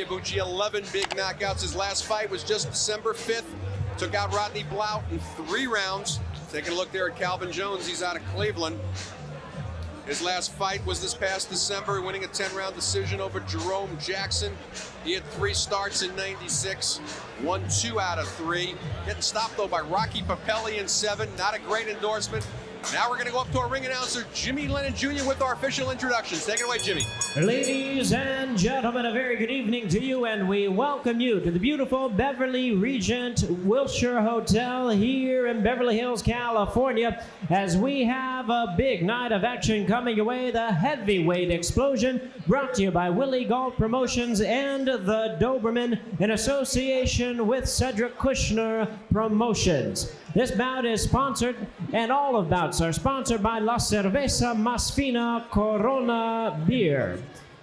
Ibeabuchi, 11 big knockouts. His last fight was just December 5th. Took out Rodney Blount in 3 rounds. Taking a look there at Calvin Jones. He's out of Cleveland. His last fight was this past December, winning a 10-round decision over Jerome Jackson. He had 3 starts in 96, won 2 out of 3. Getting stopped, though, by Rocky Papelli in 7. Not a great endorsement. Now we're going to go up to our ring announcer, Jimmy Lennon Jr. with our official introductions. Take it away, Jimmy. Ladies and gentlemen, a very good evening to you, and we welcome you to the beautiful Beverly Regent Wilshire Hotel here in Beverly Hills, California, as we have a big night of action coming your way, the Heavyweight Explosion, brought to you by Willie Galt Promotions and the Doberman in association with Cedric Kushner Promotions. This bout is sponsored, and all of bouts are sponsored by La Cerveza Más Fina Corona Beer.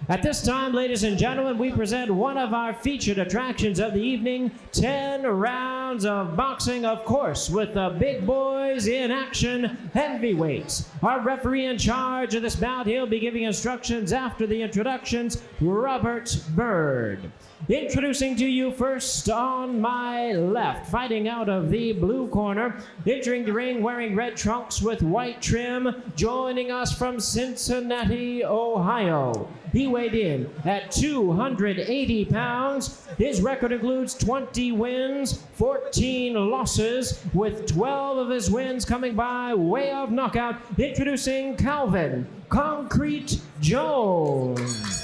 At this time, ladies and gentlemen, we present one of our featured attractions of the evening, 10 rounds of boxing, of course, with the big boys in action, heavyweights. Our referee in charge of this bout, he'll be giving instructions after the introductions, Robert Bird. Introducing to you first on my left, fighting out of the blue corner, entering the ring wearing red trunks with white trim, joining us from Cincinnati, Ohio. He weighed in at 280 pounds. His record includes 20 wins, 14 losses, with 12 of his wins coming by way of knockout. Introducing Calvin Concrete Jones.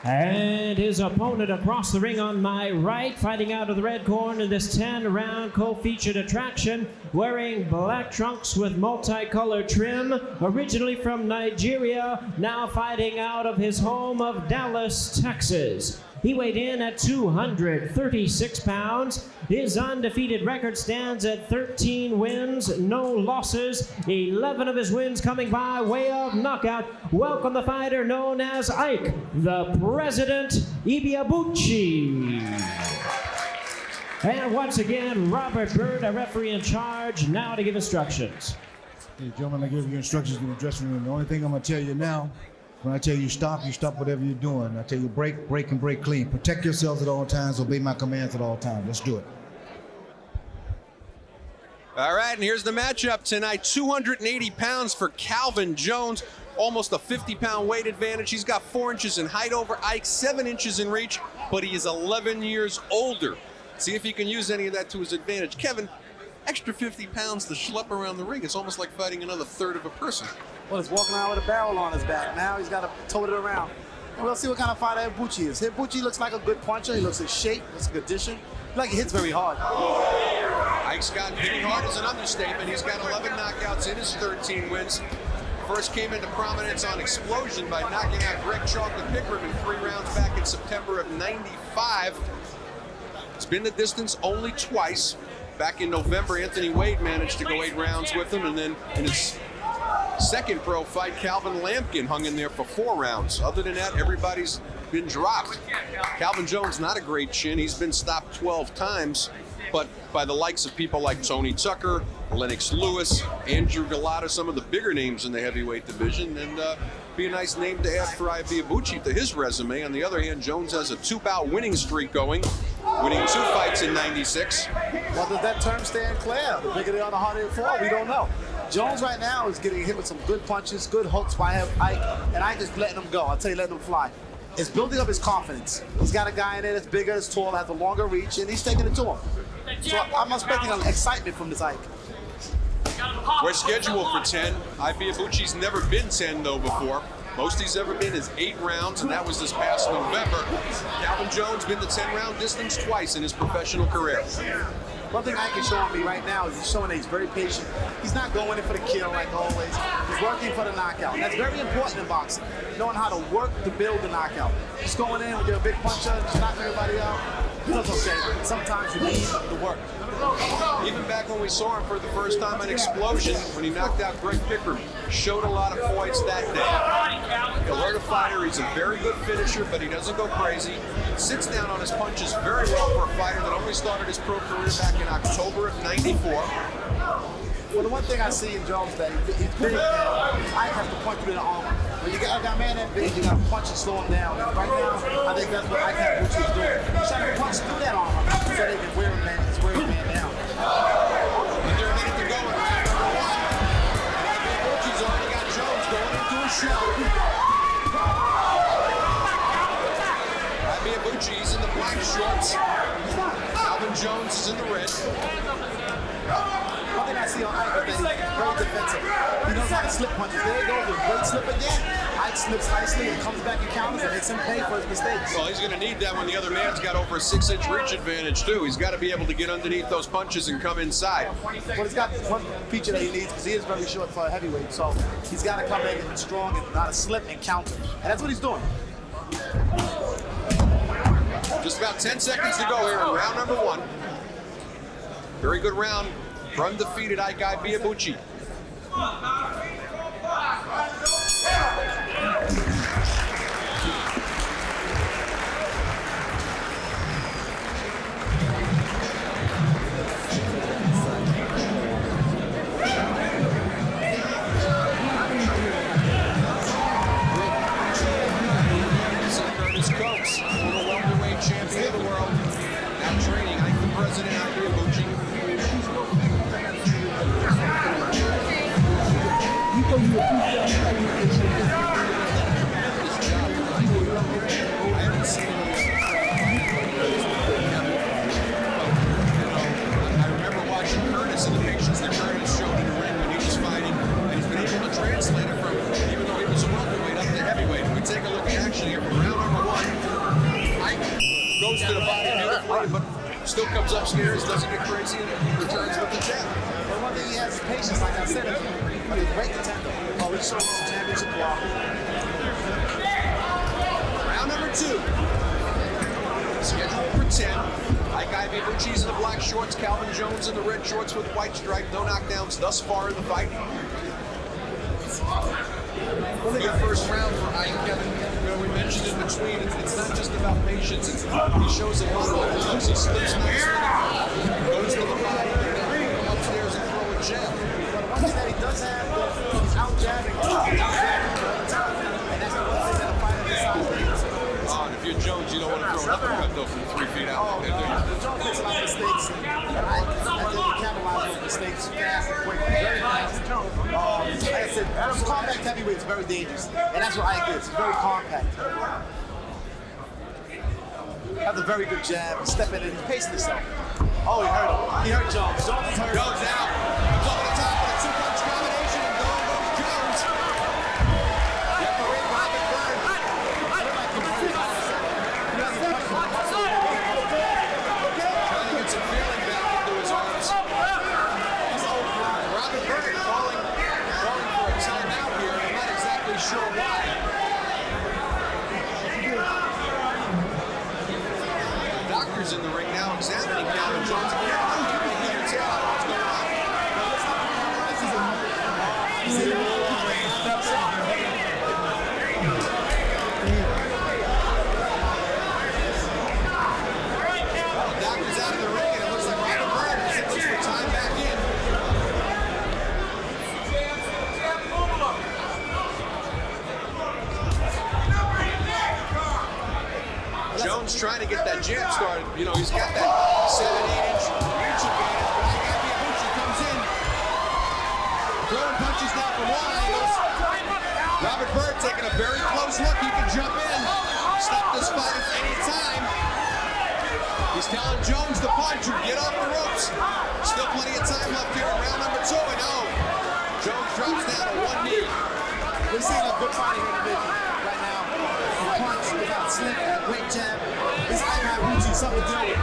And his opponent across the ring on my right, fighting out of the red corner in this 10-round co-featured attraction, wearing black trunks with multicolored trim, originally from Nigeria, now fighting out of his home of Dallas, Texas. He weighed in at 236 pounds. His undefeated record stands at 13 wins, no losses, 11 of his wins coming by way of knockout. Welcome the fighter known as Ike, the President Ibeabuchi. And once again, Robert Bird, our referee in charge, now to give instructions. Hey, gentlemen, I give you instructions in the dressing room. The only thing I'm going to tell you now, when I tell you stop whatever you're doing. I tell you break, and break clean. Protect yourselves at all times. Obey my commands at all times. Let's do it. All right, and here's the matchup tonight. 280 pounds for Calvin Jones. Almost a 50-pound weight advantage. He's got 4 inches in height over Ike, 7 inches in reach, but he is 11 years older. See if he can use any of that to his advantage. Kevin, extra 50 pounds to schlep around the ring. It's almost like fighting another third of a person. Well, he's walking around with a barrel on his back. Now he's got to tote it around. And we'll see what kind of fighter Ibeabuchi is. Ibeabuchi looks like a good puncher. He looks in shape, looks in condition. Like he hits very hard. Ike's got hitting hard as an understatement. He's got 11 knockouts in his 13 wins. First came into prominence on Explosion by knocking out Greg Chocolate Pickram in 3 rounds back in September of '95. It's been the distance only twice. Back in November, Anthony Wade managed to go 8 rounds with him, and then in his second pro fight, Calvin Lampkin hung in there for 4 rounds. Other than that, everybody's been dropped. Calvin Jones, not a great chin. He's been stopped 12 times, but by the likes of people like Tony Tucker, Lennox Lewis, Andrew Galata, some of the bigger names in the heavyweight division, and be a nice name to add for Ibeabuchi to his resume. On the other hand, Jones has a 2-bout winning streak going, winning 2 fights in '96. Well, does that term stand clear? The bigger they are, the harder they fall. We don't know. Jones right now is getting hit with some good punches, good hooks by Ike, and Ike is letting him go. I'll tell you, letting him fly. It's building up his confidence. He's got a guy in there that's bigger, that's taller, has a longer reach, and he's taking it to him. So I'm expecting an excitement from this Ike. We're scheduled for 10. Ibeabuchi's never been 10, though, before. Most he's ever been is 8 rounds, and that was this past November. Calvin Jones been the 10-round distance twice in his professional career. One thing Ike is showing me right now is he's showing that he's very patient. He's not going in for the kill like always. He's working for the knockout. And that's very important in boxing, knowing how to work to build the knockout. Just going in, you're a big puncher, just knock everybody out. That's okay. Sometimes you need the work. Even back when we saw him for the first time on Explosion, when he knocked out Greg Pickram, showed a lot of points that day. Alert a fighter, he's a very good finisher, but he doesn't go crazy. Sits down on his punches very well for a fighter that only started his pro career back in October of '94. Well, the one thing I see in Jones is that he's big and Ike has to punch you in the arm. When you got a man that big, you got to punch and slow him down. And right now, I think that's what Ibeabuchi is doing. He's trying to punch through that armor so they can wear him down. But they're a minute to go in round number one. And Ibeabuchi's already got Jones going into a shell. Ibeabuchi's in the black shorts. Calvin Jones is in the red. One thing I see on Ike is that he's very defensive. He knows how to slip punches. There he goes, a great slip again. Ike slips nicely and comes back and counters and makes him pay for his mistakes. Well, he's going to need that when the other man's got over a 6-inch reach advantage, too. He's got to be able to get underneath those punches and come inside. Well, he's got one feature that he needs because he is very short for a heavyweight. So he's got to come in and strong and not to slip and counter. And that's what he's doing. Just about 10 seconds to go here in round number one. Very good round for undefeated Ike Ibeabuchi. Champion of the world, now training Ike the President Ibeabuchi. I haven't seen him. I remember watching Curtis and the pictures that Curtis showed in the ring when he was fighting, and he's been able to translate it from, even though he was a welterweight, up to heavyweight. If we take a look at action here from round number one, Ike goes to the body beautifully, but still comes upstairs, doesn't get crazy, and returns with the jab. But one thing he has is patience, like I said, but he's great contender. Oh, he's showing some championship quality. Round number two. Scheduled for 10. Ike Ibeabuchi's in the black shorts, Calvin Jones in the red shorts with white stripe. No knockdowns thus far in the fight. Good first round for Ike. You know, we mentioned in between, it's not just about patience. He shows a lot of moves. He slips nicely, goes to the body, come upstairs and throw a jab. But one thing that he does have, he's out jabbing all the time. And that's the one thing that a fighter decides. And if you're Jones, you don't want to throw an uppercut though from 3 feet out. Jones makes a lot of mistakes. And I think he capitalizes those mistakes fast and quick. Very fast. Like I said, compact heavyweight is very dangerous. And that's what Ike is. He's very compact. Has a very good jab. He's stepping in. He's pacing himself. Oh, he hurt him. He hurt Jones. Jones is hurt. Jones out. Comes over the top with a two-punch combination and going goes Jones. Referee Robert Byrne. Trying to get some feeling back into his arms. Robert Byrne calling for a timeout here. I'm not exactly sure why. Doctor's in the ring now examining Calvin Jones. You can tell what's going on. The doctor's out of the ring, and it looks like Robert Byrne is supposed to time back in. Jones trying to get that jab started. You know, he's got that 7-8 inch reach advantage, but Ibeabuchi comes in. Throwing punches now from all angles. Robert Byrne taking a very close look. He can jump in. Stop this fight at any time. He's telling Jones the puncher, get off the ropes. Still plenty of time left here in round number 2. And Jones drops down to one knee. We're seeing a good fight here in the division right now. Punch without slip, great jab. This Ibeabuchi something to deal with.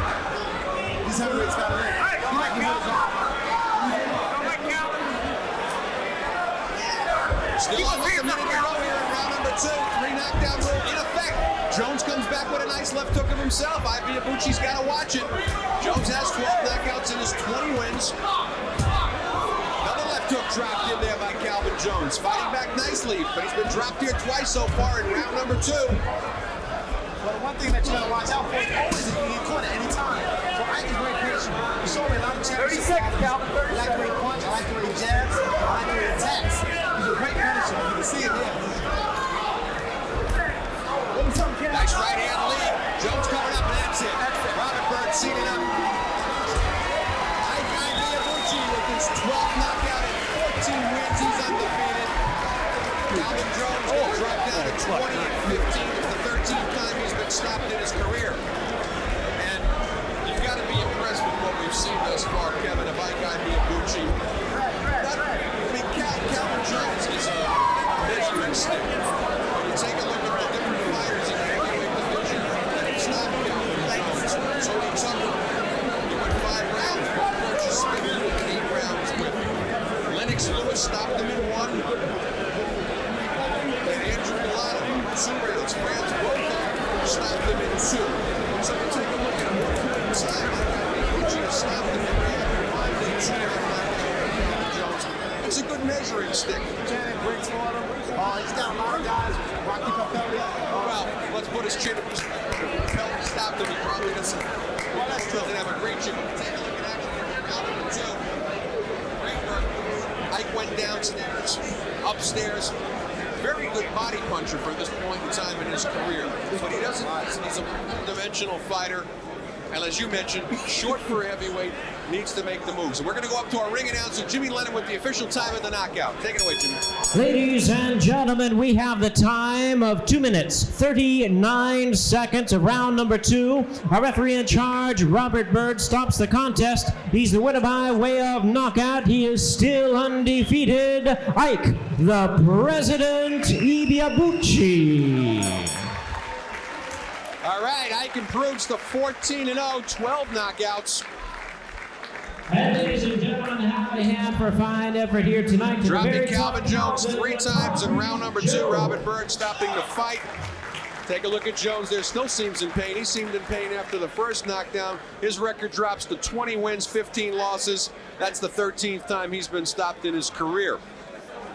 These heavyweights got to win. He might be hurt. Still almost a minute to go here in round number 2. 3 knockdown rule in effect. Jones comes back with a nice left hook of himself. Ibeabuchi's got to watch it. Jones has 12 knockouts in his 20 wins. Another left hook dropped in there by Calvin Jones. Fighting back nicely, but he's been dropped here twice so far in round number 2. But one thing that you got to watch out for is always if you get caught at any time. So Ike is very patient. He showed me a lot of championship. 30 seconds, Calvin. 30 seconds. I like the way he punches. I like the way he jabs. I like the way he attacks. He's a great finisher. You can see it here. Doesn't have a great chip. Take a look at action here. Round number 2. Great work. Ike went downstairs, upstairs. Very good body puncher for this point in time in his career. But he doesn't, he's a one-dimensional fighter. And as you mentioned, short for heavyweight, needs to make the moves. And we're going to go up to our ring announcer, Jimmy Lennon, with the official time of the knockout. Take it away, Jimmy. Ladies and gentlemen, we have the time of 2 minutes, 39 seconds of round number 2. Our referee in charge, Robert Bird, stops the contest. He's the winner by way of knockout. He is still undefeated. Ike, the President Ibeabuchi. All right, Ike improves to 14-0, 12 knockouts. And ladies and gentlemen, have a hand for a fine effort here tonight. Dropping Calvin Jones 3 times in round number 2. Robert Bird stopping the fight. Take a look at Jones there. Still seems in pain. He seemed in pain after the first knockdown. His record drops to 20 wins, 15 losses. That's the 13th time he's been stopped in his career.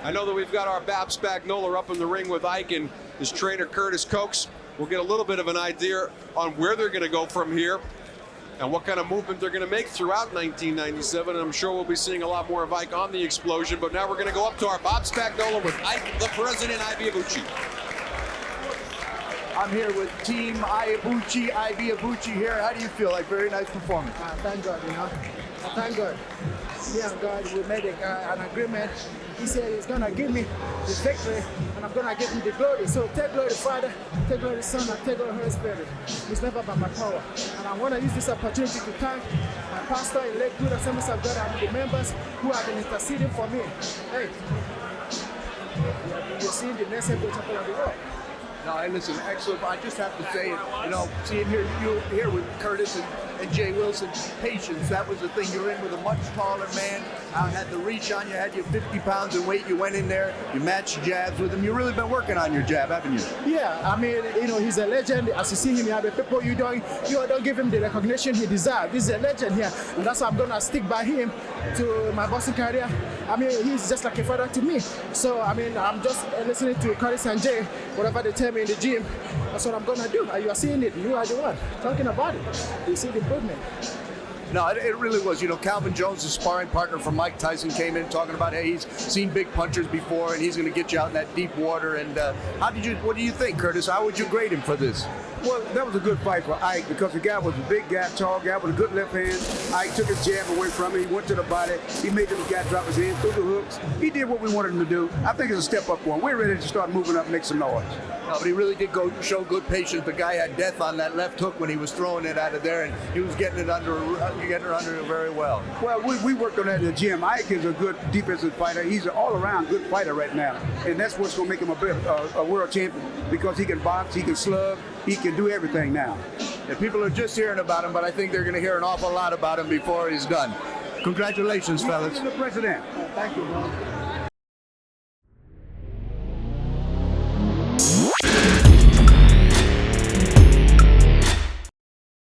I know that we've got our Bab Spagnola up in the ring with Ike and his trainer Curtis Cokes. We'll get a little bit of an idea on where they're going to go from here and what kind of movement they're going to make throughout 1997. And I'm sure we'll be seeing a lot more of Ike on the explosion. But now we're going to go up to our Bob Spagnola with Ike, the President, Ibeabuchi. I'm here with Team Ibeabuchi here. How do you feel? Like, very nice performance. Thank God, thank God. Me and God, we made an agreement. He said he's going to give me the victory, and I'm going to give him the glory. So take glory to Father, take glory to Son, and take glory to Holy Spirit. It's never by my power. And I want to use this opportunity to thank my pastor in Lakewood Assemblies of God and the members who have been interceding for me. Hey, you're seeing the next heavyweight champion of the world. No, hey, listen, excellent. I just have to say, seeing you here with Curtis and Jay Wilson, patience. That was the thing. You're in with a much taller man. Had the reach on you, had you 50 pounds in weight. You went in there, you matched jabs with him. You've really been working on your jab, haven't you? Yeah, I mean, he's a legend. As you see him here, the people you don't give him the recognition he deserves. He's a legend here, and that's why I'm gonna stick by him to my boxing career. I mean, he's just like a father to me. So I mean, I'm just listening to Curtis and Jay, whatever they tell me in the gym. That's what I'm gonna do. You are seeing it. You are the one talking about it. You see the improvement. No, it really was. Calvin Jones, the sparring partner for Mike Tyson, came in talking about, hey, he's seen big punchers before, and he's going to get you out in that deep water. And what do you think, Curtis? How would you grade him for this? Well, that was a good fight for Ike because the guy was a big guy, tall guy with a good left hand. Ike took his jab away from him. He went to the body. He made this guy drop his hand through the hooks. He did what we wanted him to do. I think it's a step up for him. We're ready to start moving up and make some noise. No, but he really did show good patience. The guy had death on that left hook when he was throwing it out of there, and he was getting it under it very well. Well, we worked on that in the gym. Ike is a good defensive fighter. He's an all-around good fighter right now, and that's what's going to make him a world champion because he can box, he can slug, he can do everything now. And people are just hearing about him, but I think they're going to hear an awful lot about him before he's done. Congratulations, fellas. He's the president. Thank you, bro.